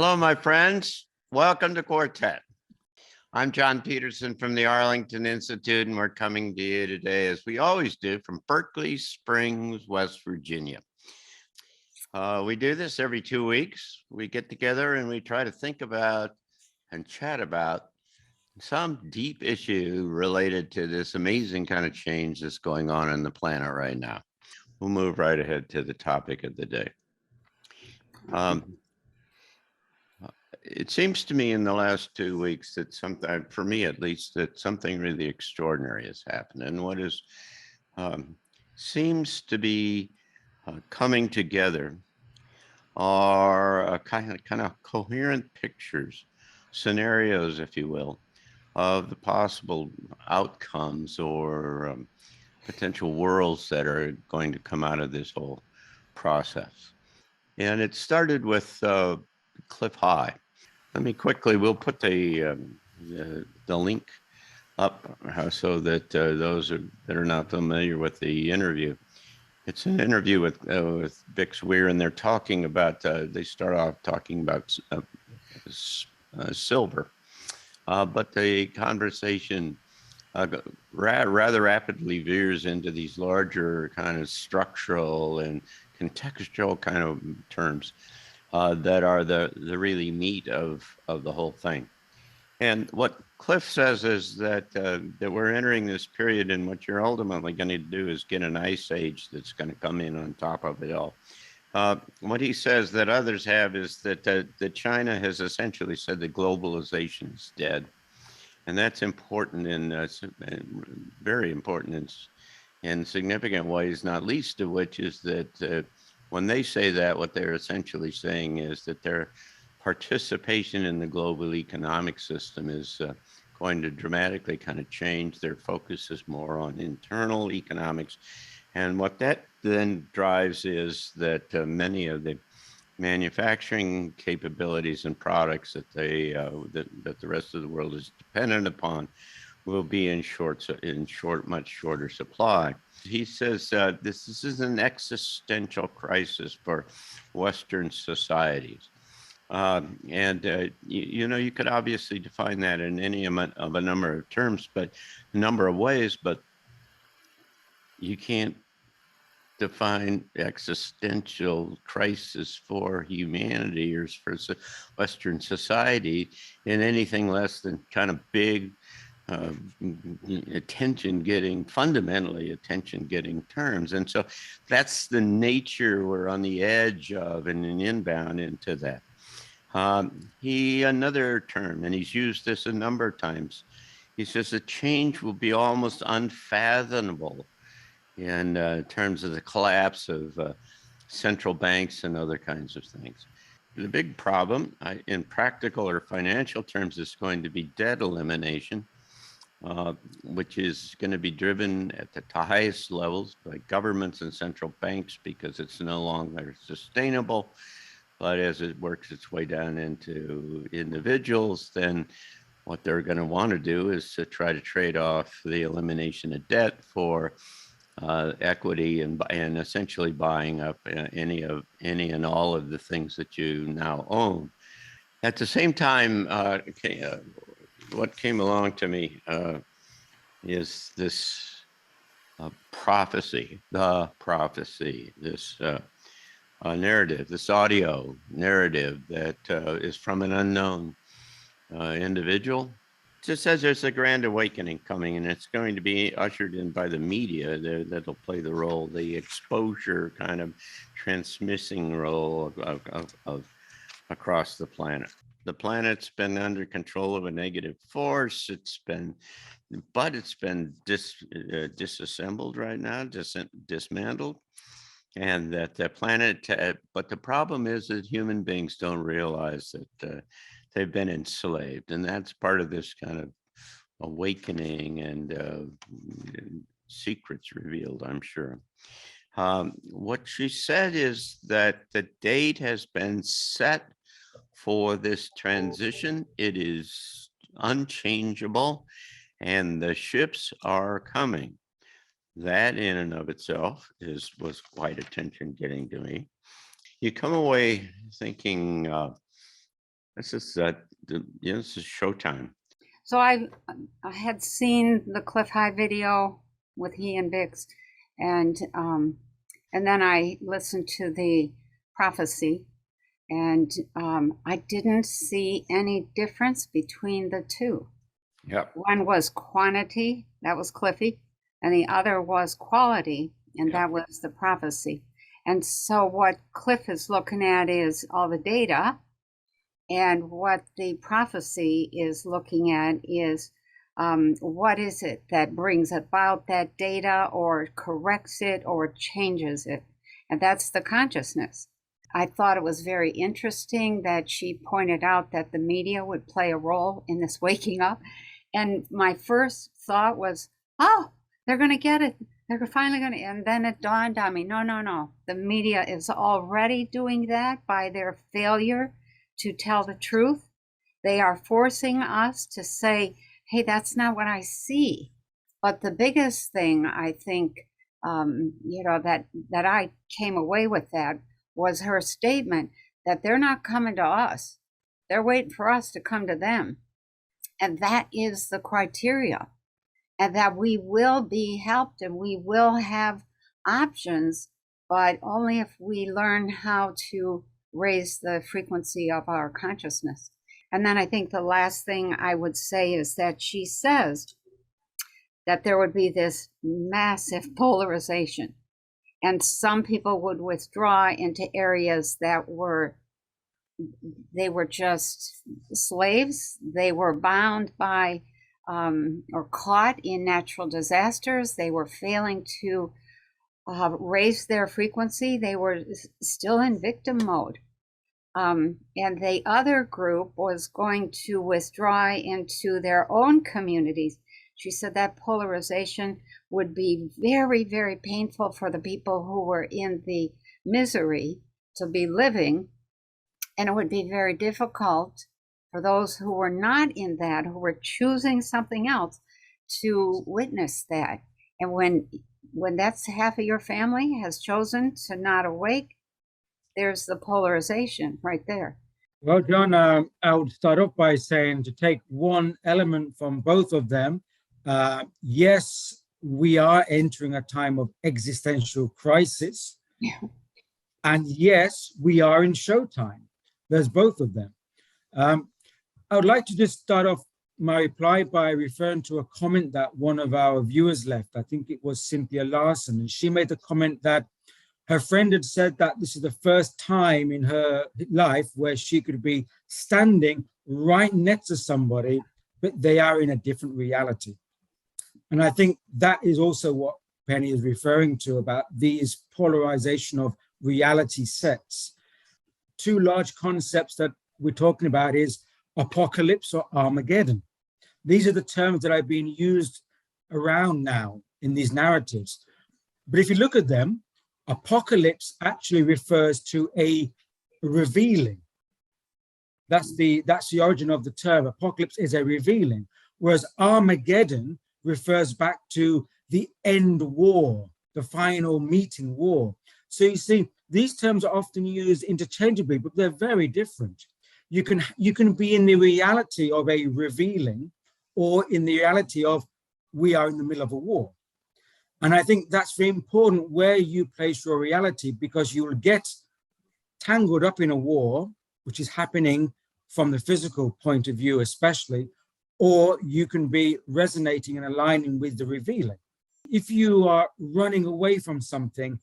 Hello, my friends. Welcome to Quartet. I'm John Petersen from the Arlington Institute, and we're coming to you today, as we always do, from Berkeley Springs, West Virginia. We do this every 2 weeks. We get together and we try to think about and chat about some deep issue related to this amazing kind of change that's going on the planet right now. We'll move right ahead to the topic of the day. It seems to me in the last 2 weeks that something, for me at least, that something really extraordinary has happened. And what is seems to be coming together are kind of coherent pictures, scenarios, if you will, of the possible outcomes or potential worlds that are going to come out of this whole process. And it started with Cliff High. Let me quickly, we'll put the link up so that those that are not familiar with the interview. It's an interview with Vix Weir, and they're talking about, they start off talking about silver, but the conversation rather rapidly veers into these larger kind of structural and contextual kind of terms that are the really meat of the whole thing. And what Cliff says is that that we're entering this period, and what you're ultimately going to do is get an ice age that's going to come in on top of it all. What he says that others have is that that China has essentially said that globalization is dead, and that's important in very important in significant ways, not least of which is that when they say that, what they're essentially saying is that their participation in the global economic system is going to dramatically kind of change. Their focus is more on internal economics. And what that then drives is that many of the manufacturing capabilities and products that that the rest of the world is dependent upon will be in much shorter supply. He says this is an existential crisis for Western societies. You could obviously define that in any amount of a number of terms, but a number of ways, but you can't define existential crisis for humanity or for Western society in anything less than kind of big, fundamentally attention-getting terms. And so that's the nature we're on the edge of, and an inbound into that. Another term, and he's used this a number of times, he says the change will be almost unfathomable in terms of the collapse of central banks and other kinds of things. The big problem in practical or financial terms is going to be debt elimination, which is going to be driven at the highest levels by governments and central banks because it's no longer sustainable. But as it works its way down into individuals, then what they're going to want to do is to try to trade off the elimination of debt for equity and essentially buying up any and all of the things that you now own. At the same time, what came along to me is this prophecy, this narrative, this audio narrative that is from an unknown individual. It just says there's a grand awakening coming, and it's going to be ushered in by the media that'll play the role, the exposure kind of transmitting role of across the planet. The planet's been under control of a negative force. It's been disassembled right now, dismantled. And that the planet, but the problem is that human beings don't realize that they've been enslaved. And that's part of this kind of awakening and secrets revealed, I'm sure. What she said is that the date has been set for this transition. It is unchangeable, and the ships are coming. That in and of itself was quite attention getting to me. You come away thinking This is this is showtime. So I had seen the Cliff High video with he and Biggs, and then I listened to the prophecy, and I didn't see any difference between the two. Yep. One was quantity, that was Cliffy, and the other was quality, and Yep. that was the prophecy. And so what Cliff is looking at is all the data, and what the prophecy is looking at is what is it that brings about that data or corrects it or changes it? And that's the consciousness. I thought it was very interesting that she pointed out that the media would play a role in this waking up. And my first thought was, oh, they're going to get it. They're finally going to. And then it dawned on me, no. The media is already doing that by their failure to tell the truth. They are forcing us to say, hey, that's not what I see. But the biggest thing I think, that I came away with that was her statement that they're not coming to us. They're waiting for us to come to them. And that is the criteria. And that we will be helped and we will have options, but only if we learn how to raise the frequency of our consciousness. And then I think the last thing I would say is that she says that there would be this massive polarization, and some people would withdraw into areas that were just slaves. They were bound by or caught in natural disasters. They were failing to raise their frequency. They were still in victim mode. And the other group was going to withdraw into their own communities. She said that polarization would be very, very painful for the people who were in the misery to be living. And it would be very difficult for those who were not in that, who were choosing something else, to witness that. And when that's half of your family has chosen to not awake, there's the polarization right there. Well, John, I would start off by saying to take one element from both of them. Yes, we are entering a time of existential crisis. Yeah. And yes, we are in showtime. There's both of them. I would like to just start off my reply by referring to a comment that one of our viewers left. I think it was Cynthia Larson, and she made the comment that her friend had said that this is the first time in her life where she could be standing right next to somebody, but they are in a different reality. And I think that is also what Penny is referring to about these polarization of reality sets. Two large concepts that we're talking about is apocalypse or Armageddon. These are the terms that are being used around now in these narratives. But if you look at them, apocalypse actually refers to a revealing. That's the origin of the term. Apocalypse is a revealing, whereas Armageddon refers back to the end war, the final meeting war. So you see, these terms are often used interchangeably, but they're very different. You can be in the reality of a revealing, or in the reality of we are in the middle of a war. And I think that's very important where you place your reality, because you will get tangled up in a war, which is happening from the physical point of view especially, or you can be resonating and aligning with the revealing. If you are running away from something,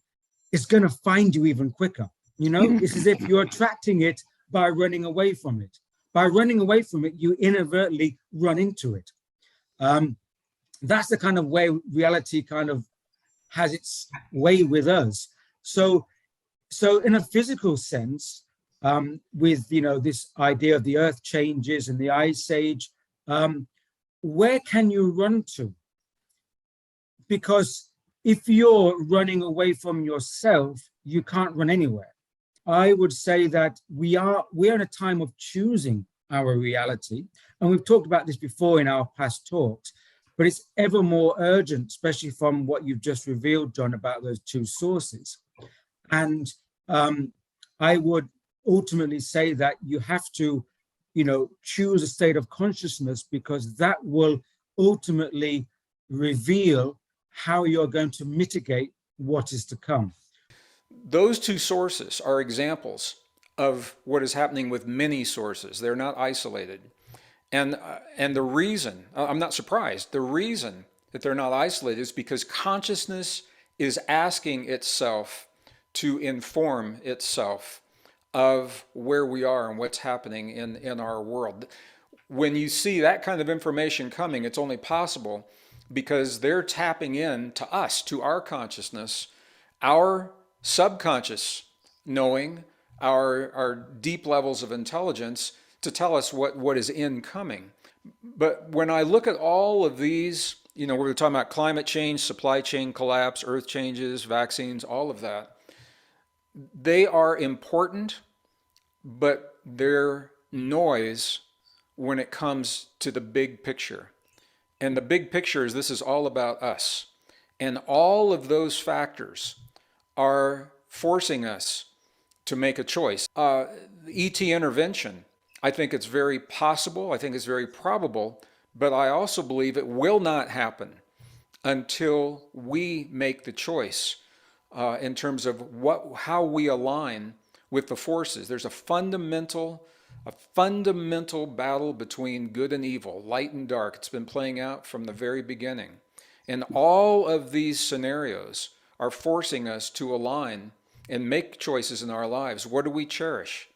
it's going to find you even quicker. You know, it's as if you're attracting it by running away from it. By running away from it, you inadvertently run into it. That's the kind of way reality kind of has its way with us. So in a physical sense, with, you know, this idea of the earth changes and the ice age, where can you run to? Because if you're running away from yourself, you can't run anywhere. I would say that we're in a time of choosing our reality. And we've talked about this before in our past talks, but it's ever more urgent, especially from what you've just revealed, John, about those two sources. And I would ultimately say that you have to choose a state of consciousness, because that will ultimately reveal how you're going to mitigate what is to come. Those two sources are examples of what is happening with many sources. They're not isolated. And the reason, I'm not surprised, the reason that they're not isolated is because consciousness is asking itself to inform itself of where we are and what's happening in our world. When you see that kind of information coming, it's only possible because they're tapping in to us, to our consciousness, our subconscious knowing, our deep levels of intelligence to tell us what is incoming. But when I look at all of these, we were talking about climate change, supply chain collapse, earth changes, vaccines, all of that. They are important, but they're noise when it comes to the big picture. And the big picture is this is all about us. And all of those factors are forcing us to make a choice. ET intervention, I think it's very possible, I think it's very probable, but I also believe it will not happen until we make the choice in terms of how we align with the forces. There's a fundamental battle between good and evil, light and dark. It's been playing out from the very beginning. And all of these scenarios are forcing us to align and make choices in our lives. What do we cherish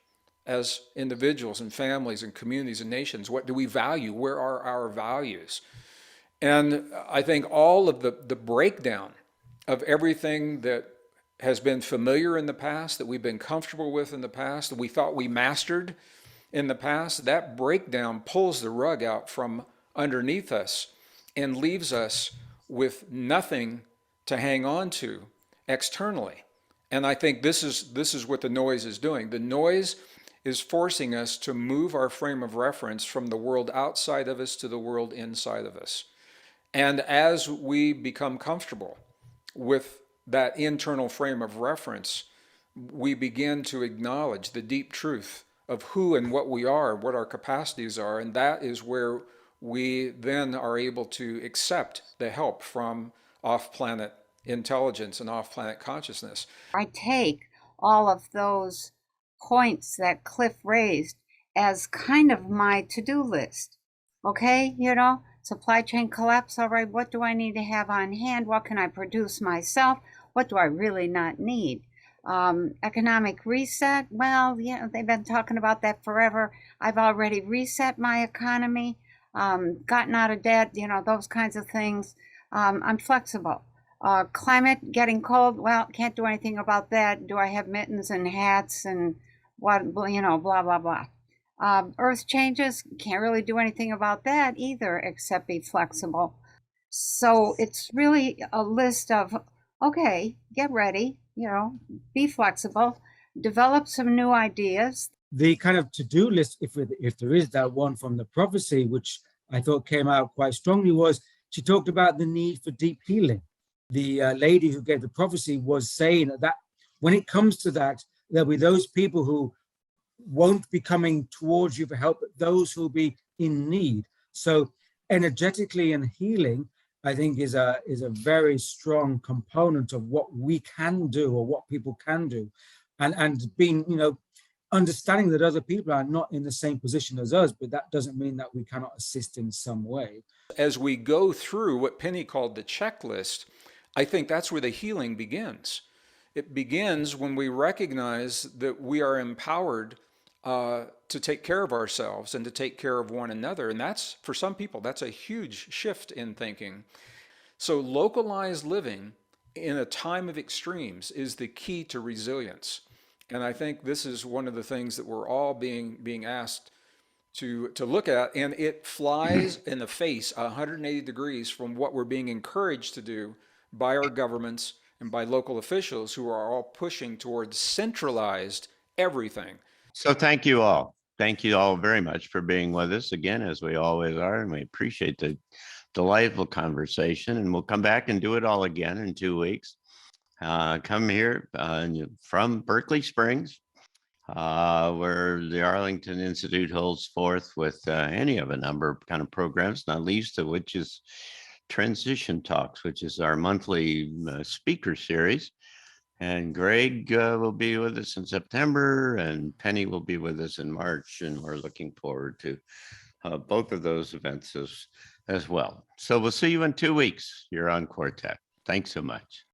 as individuals and families and communities and nations? What do we value? Where are our values? And I think all of the breakdown of everything that has been familiar in the past, that we've been comfortable with in the past, that we thought we mastered in the past, that breakdown pulls the rug out from underneath us and leaves us with nothing to hang on to externally. And I think this is what the noise is doing. The noise is forcing us to move our frame of reference from the world outside of us to the world inside of us. And as we become comfortable with that internal frame of reference, we begin to acknowledge the deep truth of who and what we are, what our capacities are, and that is where we then are able to accept the help from off-planet intelligence and off-planet consciousness. I take all of those points that Cliff raised as kind of my to-do list. Okay, supply chain collapse, all right, what do I need to have on hand? What can I produce myself? What do I really not need? Economic reset, well, they've been talking about that forever. I've already reset my economy, gotten out of debt, those kinds of things. I'm flexible. Climate getting cold, well, can't do anything about that. Do I have mittens and hats and what, blah, blah, blah. Earth changes, can't really do anything about that either, except be flexible. So it's really a list of, okay, get ready, be flexible, develop some new ideas. The kind of to-do list, if there is that one from the prophecy, which I thought came out quite strongly, was she talked about the need for deep healing. The lady who gave the prophecy was saying that when it comes to that, there'll be those people who won't be coming towards you for help, but those who'll be in need. So energetically and healing, I think, is a very strong component of what we can do or what people can do. And being, understanding that other people are not in the same position as us, but that doesn't mean that we cannot assist in some way. As we go through what Penny called the checklist, I think that's where the healing begins. It begins when we recognize that we are empowered to take care of ourselves and to take care of one another. And that's, for some people, that's a huge shift in thinking. So localized living in a time of extremes is the key to resilience. And I think this is one of the things that we're all being asked to look at, and it flies in the face 180 degrees from what we're being encouraged to do by our governments and by local officials who are all pushing towards centralized everything. So thank you all. Thank you all very much for being with us again, as we always are, and we appreciate the delightful conversation, and we'll come back and do it all again in 2 weeks. Come here from Berkeley Springs, where the Arlington Institute holds forth with any of a number of kind of programs, not least of which is Transition Talks, which is our monthly speaker series. And Gregg will be with us in September, and Penny will be with us in March, and we're looking forward to both of those events as well. So we'll see you in 2 weeks. You're on Quartet. Thanks so much.